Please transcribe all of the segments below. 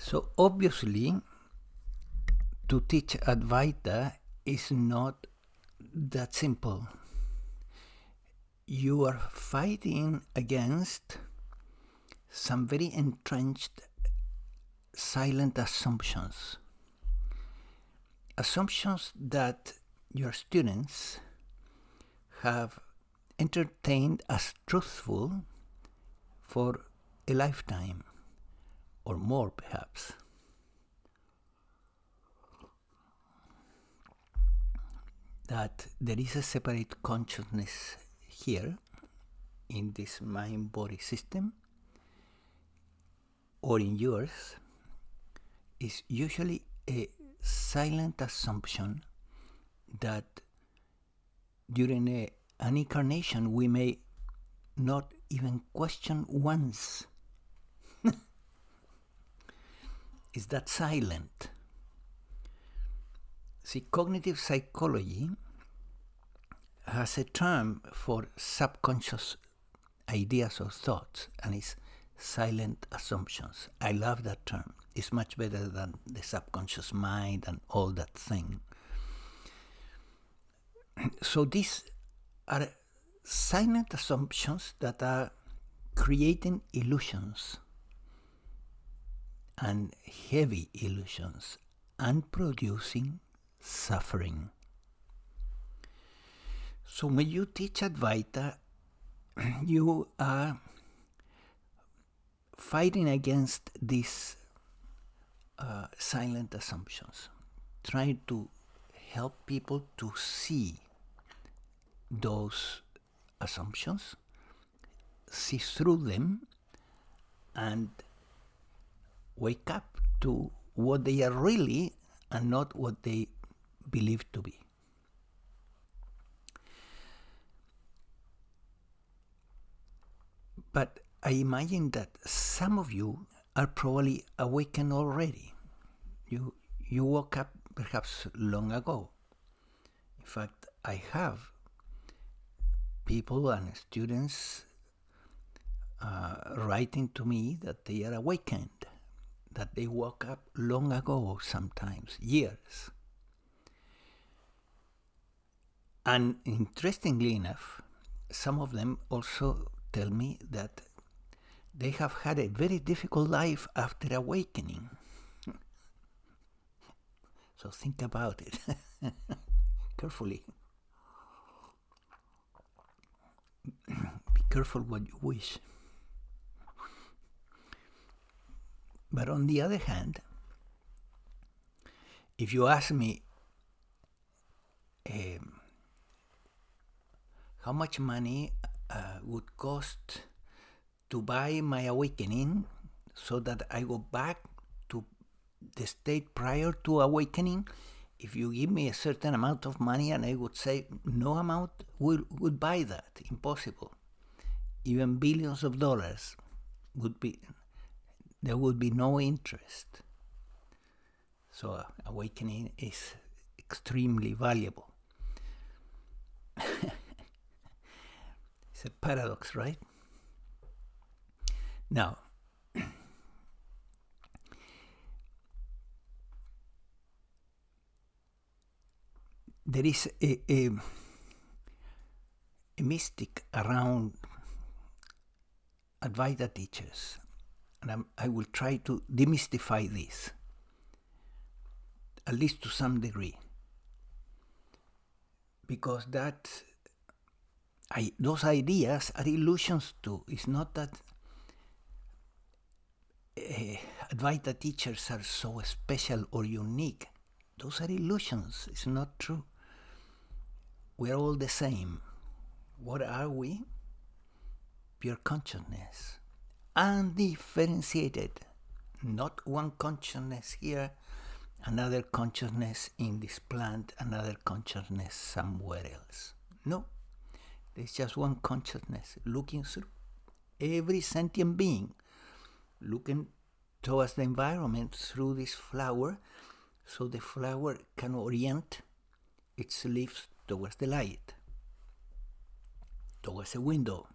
So obviously, to teach Advaita is not that simple. You are fighting against some very entrenched silent assumptions. Assumptions that your students have entertained as truthful for a lifetime or more, perhaps. That there is a separate consciousness here in this mind-body system or in yours is usually a silent assumption that during an incarnation we may not even question once. Is that silent? See, cognitive psychology has a term for subconscious ideas or thoughts, and it's silent assumptions. I love that term. It's much better than the subconscious mind and all that thing. So these are silent assumptions that are creating illusions, and heavy illusions, and producing suffering. So when you teach Advaita, you are fighting against these silent assumptions, trying to help people to see those assumptions, see through them, and wake up to what they are really and not what they believe to be. But I imagine that some of you are probably awakened already. You woke up perhaps long ago. In fact, I have people and students writing to me that they are awakened, that they woke up long ago, sometimes years. And interestingly enough, some of them also tell me that they have had a very difficult life after awakening. So think about it carefully. Be careful what you wish. But on the other hand, if you ask me how much money would cost to buy my awakening so that I go back to the state prior to awakening, if you give me a certain amount of money, and I would say no amount would buy that, impossible. Even billions of dollars there would be no interest. So awakening is extremely valuable. It's a paradox, right? Now, there is a mystic around Advaita teachers, and I will try to demystify this, at least to some degree, because those ideas are illusions too. It's not that Advaita teachers are so special or unique. Those are illusions. It's not true. We're all the same. What are we? Pure consciousness. Undifferentiated. Not one consciousness here, another consciousness in this plant, another consciousness somewhere else. No. There's just one consciousness looking through every sentient being, looking towards the environment through this flower, so the flower can orient its leaves towards the light, towards a window.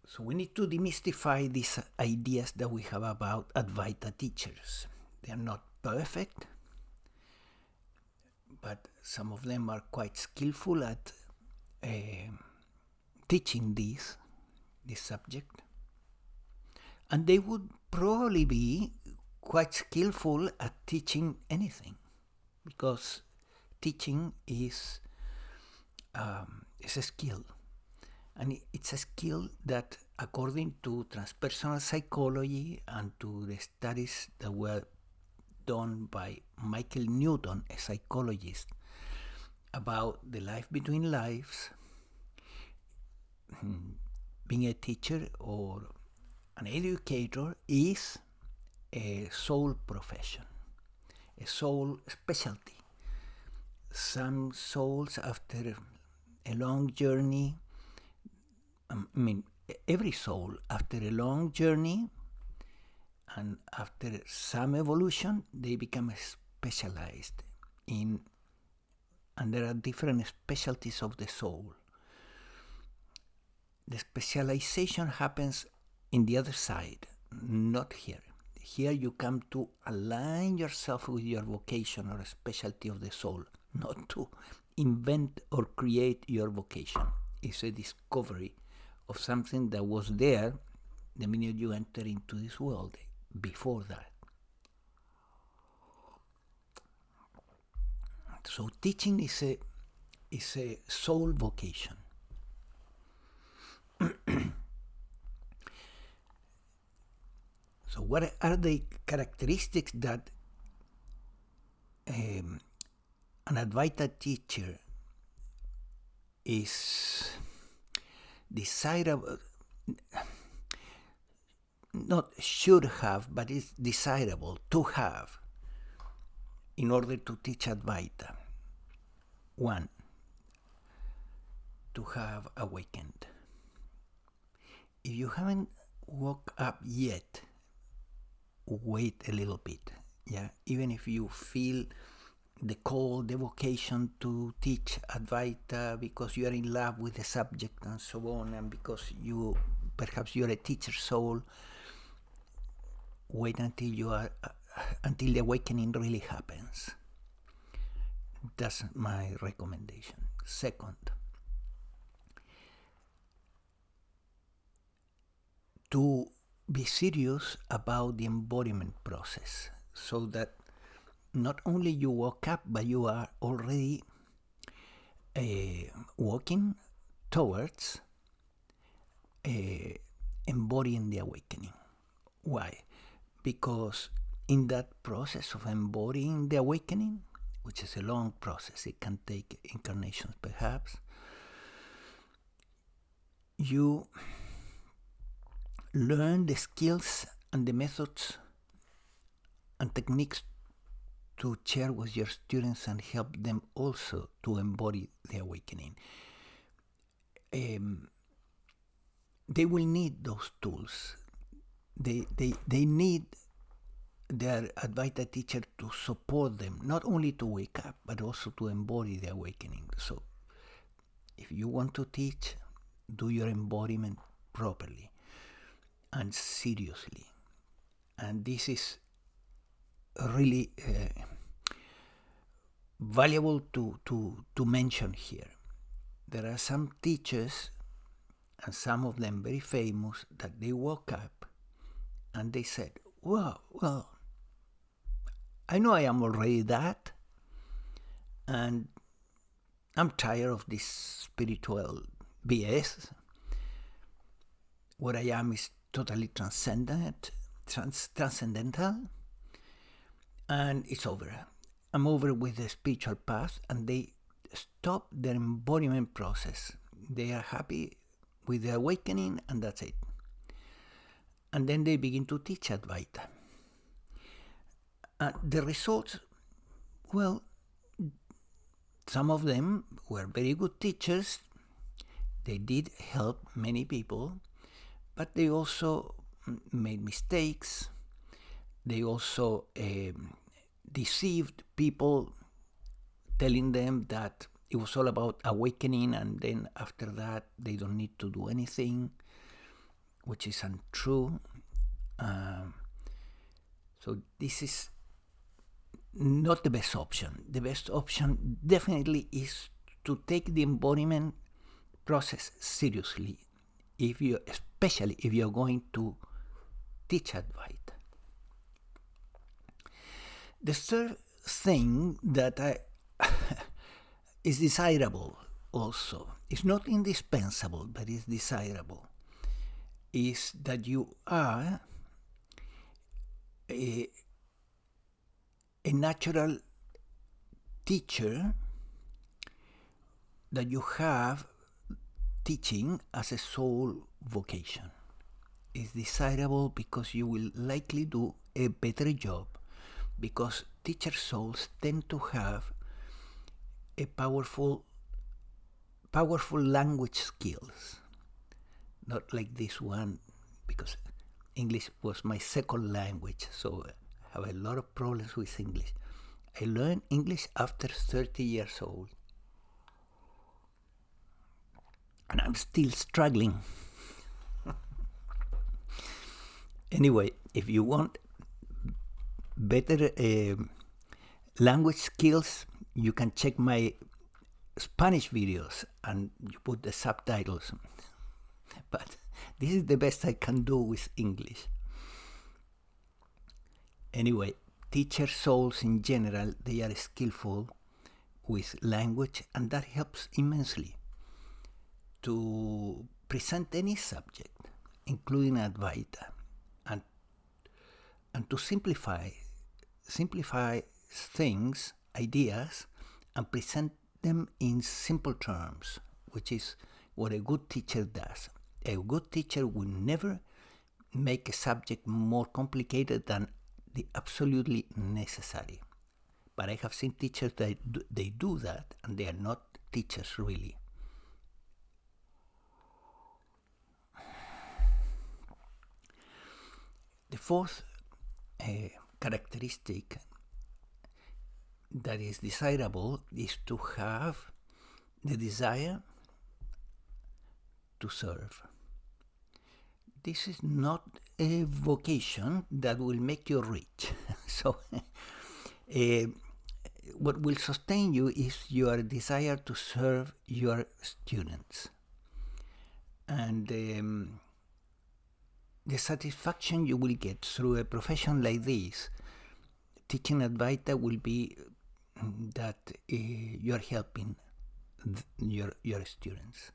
So we need to demystify these ideas that we have about Advaita teachers. They are not perfect, but some of them are quite skillful at teaching this subject. And they would probably be quite skillful at teaching anything, because teaching is a skill. And it's a skill that, according to transpersonal psychology and to the studies that were done by Michael Newton, a psychologist, about the life between lives, being a teacher or an educator is a soul profession, a soul specialty. Some souls, after a long journey, every soul, after a long journey and after some evolution, they become specialized in, and there are different specialties of the soul. The specialization happens in the other side, not here. Here you come to align yourself with your vocation or specialty of the soul, not to invent or create your vocation. It's a discovery of something that was there the minute you enter into this world. Before that. So teaching is a soul vocation. So what are the characteristics that an Advaita teacher is desirable, not should have, but is desirable to have in order to teach Advaita? One, to have awakened. If you haven't woke up yet, wait a little bit. Yeah, even if you feel the call, the vocation to teach Advaita because you are in love with the subject and so on, and because perhaps you're a teacher soul, wait until until the awakening really happens. That's my recommendation. Second, to be serious about the embodiment process, so that not only you woke up, but you are already walking towards embodying the awakening. Why? Because in that process of embodying the awakening, which is a long process, it can take incarnations perhaps, you learn the skills and the methods and techniques to share with your students and help them also to embody the awakening. They will need those tools. They need their Advaita teacher to support them, not only to wake up, but also to embody the awakening. So if you want to teach, do your embodiment properly and seriously. And this is really valuable to mention here. There are some teachers, and some of them very famous, that they woke up and they said, well, I know I am already that, and I'm tired of this spiritual BS. What I am is totally transcendental, and it's over. I'm over with the spiritual path, and they stop their embodiment process. They are happy with the awakening, and that's it. And then they begin to teach Advaita. The results, well, some of them were very good teachers. They did help many people, but they also made mistakes. They also deceived people, telling them that it was all about awakening, and then after that they don't need to do anything. which is untrue. So this is not the best option. The best option definitely is to take the embodiment process seriously, especially if you're going to teach Advaita. The third thing that is desirable also, it's not indispensable, but is desirable, is that you are a natural teacher, that you have teaching as a sole vocation. It's desirable because you will likely do a better job, because teacher souls tend to have a powerful language skills. Not like this one, because English was my second language, so I have a lot of problems with English. I learned English after 30 years old, and I'm still struggling. Anyway, if you want better language skills, you can check my Spanish videos and you put the subtitles. But this is the best I can do with English. Anyway, teacher souls in general, they are skillful with language, and that helps immensely to present any subject, including Advaita, and to simplify things, ideas, and present them in simple terms, which is what a good teacher does. A good teacher will never make a subject more complicated than the absolutely necessary. But I have seen teachers that they do that, and they are not teachers really. The fourth characteristic that is desirable is to have the desire to serve. This is not a vocation that will make you rich. So what will sustain you is your desire to serve your students. And the satisfaction you will get through a profession like this, teaching Advaita, will be that you are helping your students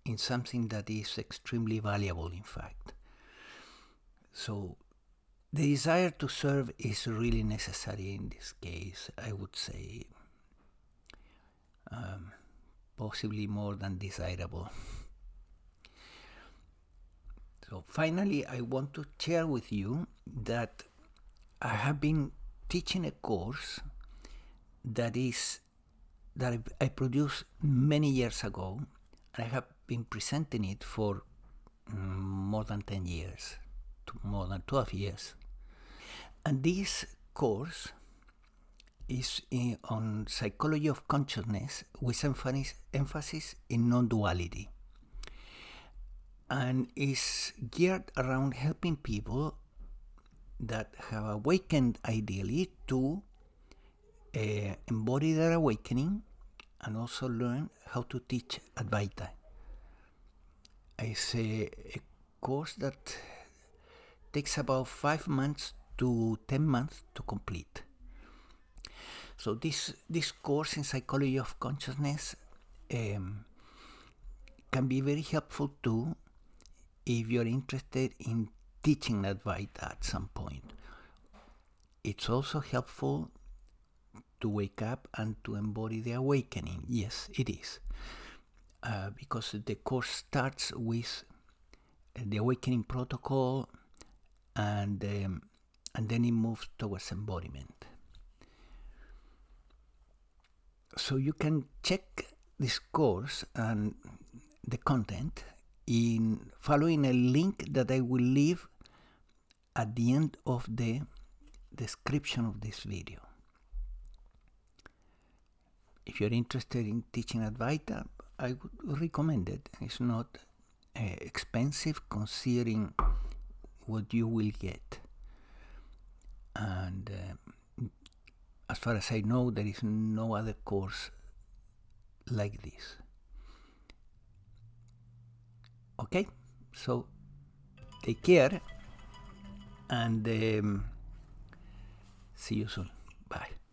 in something that is extremely valuable, in fact. So the desire to serve is really necessary in this case, I would say, possibly more than desirable. So finally, I want to share with you that I have been teaching a course that I produced many years ago, and I have been presenting it for more than 10 years, more than 12 years. And this course is on psychology of consciousness with emphasis in non-duality, and is geared around helping people that have awakened ideally to embody their awakening and also learn how to teach Advaita. It's a course that takes about 5 months to 10 months to complete. So this course in psychology of consciousness can be very helpful too if you're interested in teaching Advaita at some point. It's also helpful to wake up and to embody the awakening. Yes, it is. Because the course starts with the awakening protocol, and then it moves towards embodiment. So you can check this course and the content in following a link that I will leave at the end of the description of this video. If you're interested in teaching Advaita, I would recommend it. It's not expensive considering what you will get. And as far as I know, there is no other course like this. Okay, so take care and see you soon. Bye.